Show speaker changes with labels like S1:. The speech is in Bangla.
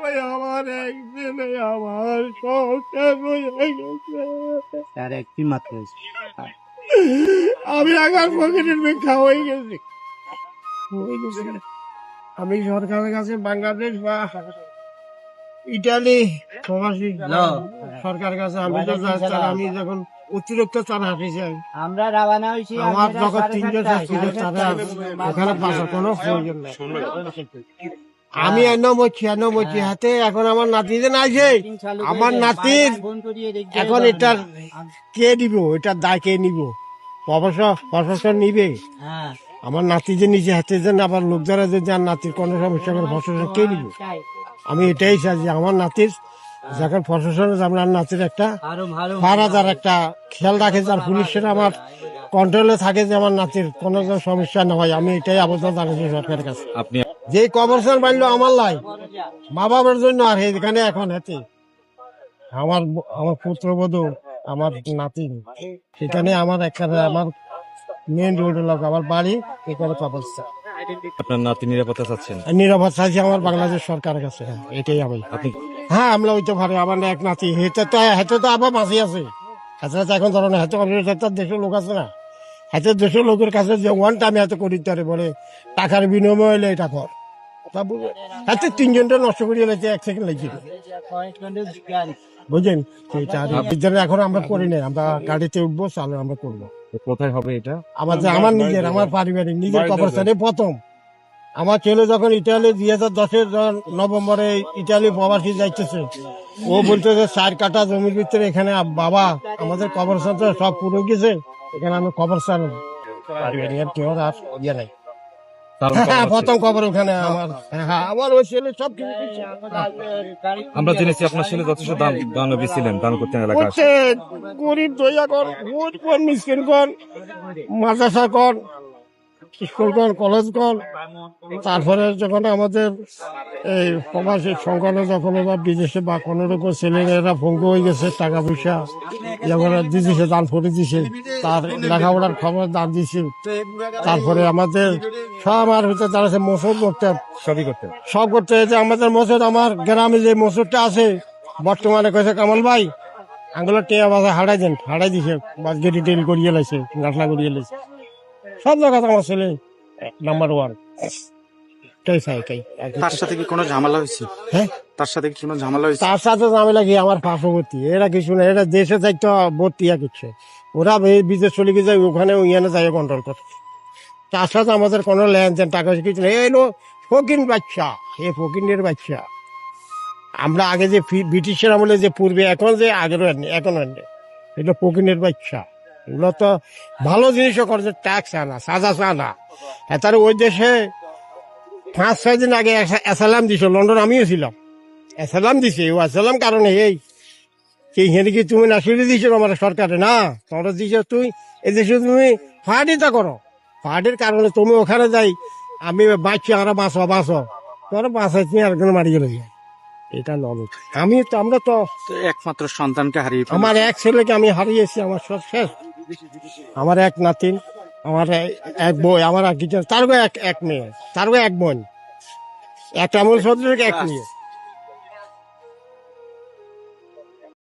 S1: ওই আমার একদিনে আমার সংসার হয়ে গেছে।
S2: তার একটি মাত্র
S1: আমি আগার পকেটের ভিক্ষা হয়ে গেছি। আমি সরকারের কাছে বাংলাদেশ বা ইটালি প্রবাসী সরকারের কাছে আমি তো আমি যখন অতিরিক্ত চার হাঁটিছি
S2: আমরা রাবানা হয়েছি
S1: আমার যখন 3 জন ছিল তারা ওখানে বাঁচার কোনো প্রয়োজন নাই। আমি এনে হাতে এখন আমার নাতিদের আছে। আমার নাতির এখন এটার কে দিব, এটার দায় কে নিব? প্রশাসন নিবে। আমার নাতি যে নিজে হাতে যেন আবার লোক যারা যে যার নাতির কোনো সমস্যা করে প্রশাসন কে নিব? আমি এটাই চাই যে আমার নাতির যখন প্রশাসন আমার নাতির একটা ফারাদার একটা খেয়াল রাখে, যার পুলিশের আমার কন্ট্রোলে থাকে, যে আমার নাতির কোনো সমস্যা না হয়। আমি এটাই আবেদন জানাচ্ছি সরকারের কাছে। যে কবরস্থান বানলো আমার লাই মা বাবার জন্য, আর এখানে এখন হাতে আমার আমার পুত্রবধূ আমার নাতি, সেখানে আমার একটা আমার মেন রোডের লোক আমার বাড়ি এখানে কবরস্থান।
S3: আপনার নাতি নিরাপত্তা চাচ্ছেন?
S1: নিরাপদ চাইছি আমার বাংলাদেশ সরকারের কাছে। এটাই আমি। হ্যাঁ, আমরা হইতে পারি আমার এক নাতি হেঁটে তো আবার বাঁচি আছে। হাতে এখন ধরো না, হাতে দেশের লোক আছে না, হাতে দেশের লোকের কাছে যে ওয়ান টাইম হাতে করিতে পারে বলে টাকার বিনিময় হলে এটা কর। হাতে 3 জনটা নষ্ট করিয়ে লাগছে, 1 সেকেন্ড লাগছে, বুঝলেন? এখন আমরা করি না, আমরা গাড়িতে উঠবো, চালু আমরা করবো।
S3: কোথায় হবে এটা?
S1: আমার নিজের, আমার পারিবারিক নিজের কবরস্থানে প্রথম। আমার ছেলে যখন ইটালি 2010-এর নভেম্বরে ইটালি প্রবাসী যাইতেছে, ও বলতেছে 4 কাঠা জমির ভিতরে এখানে বাবা আমাদের কবরস্থান তো সব পুরো গেছে, এখানে আমি কবরস্থান পারিবারিক কেউ আর ইয়ে নাই। প্রথম কবর ওখানে আমার। হ্যাঁ, আমার ওই ছেলে সব কিছু
S3: আমরা জেনেছি আপনার ছেলে যথেষ্ট দান দিয়েছিলেন, দান করতেন এলাকায়।
S1: গরিব দয়া কর, ভোট কর, মিসকিন কর, মাদ্রাসা কর, স্কুল কর, কলেজ কর। তারপরে যখন আমাদের এই প্রবাসী সংখ্যালঘু যখন বিদেশে বা কোনো রকম ছেলেমেয়েরা ভঙ্গ হয়ে গেছে, টাকা পয়সা যখন দিয়েছে, দান করে দিছে, তার লেখাপড়ার খবর দান দিছে। তারপরে আমাদের সব আমার ভিতরে দাঁড়াচ্ছে মসুদ করতে, সব করতে হয়েছে আমাদের মসুদ। আমার গ্রামে যে মসুদটা আছে বর্তমানে কেছে কামাল ভাই আঙ্গুলো টেয়া বাজা হারাই দিছে, বাস গেটি টেল করিয়ে লাইছে, গাছলা করিয়ে লাইছে। সব জায়গাতে আমার ছেলে নাম্বার 1।
S4: তার সাথে কি কোনো ঝামেলা হয়েছে?
S1: হ্যাঁ,
S4: তার সাথে কি কোনো ঝামেলা হয়েছে?
S1: তার সাথে ঝামেলা কি? আমার পার্শ্ববর্তী এরা কিছু না, এরা দেশে যাইতে ভর্তি করছে, ওরা বিদেশ চলে গিয়ে যায়, ওখানে ইয়ানে যায় কন্ট্রোল করে। তার সাথে আমাদের কোনো লেনদেন টাকা কিছু নেই। এলো ফকির বাচ্চা, এ ফকিরের বাচ্চা। আমরা আগে যে ব্রিটিশের আমলে যে পূর্বে, এখন যে আগেরও এখন এগুলো ফকিরের বাচ্চা। এগুলো তো ভালো জিনিসও করছে, ট্যাক্স আনা, সাজা আনা। তার ওই দেশে 5-6 দিন আগে অ্যাসালাম দিছে, লন্ডন আমিও ছিলাম, অ্যাসালাম দিছে। ও অ্যাসালাম কারণে এই হেনে কি তুমি নাসিয়ে দিয়েছো আমার সরকারে? না, তোমরা দিছ তুই এদেশে তুমি ফাটিটা করো, ফাটির কারণে তুমি ওখানে যাই আমি বাঁচছি, আমরা বাঁচো তোমরা বাঁচাইছি, আরেকজন মারি গেল। এটা নয়। আমরা তো
S4: একমাত্র সন্তানকে হারিয়ে
S1: আমার এক ছেলেকে আমি হারিয়েছি, আমার সব শেষ। আমার এক নাতিন, আমার এক বই, আমার এক তার এক মেয়ে, তার এক বোন, একটা আমল সদস্য, এক মেয়ে।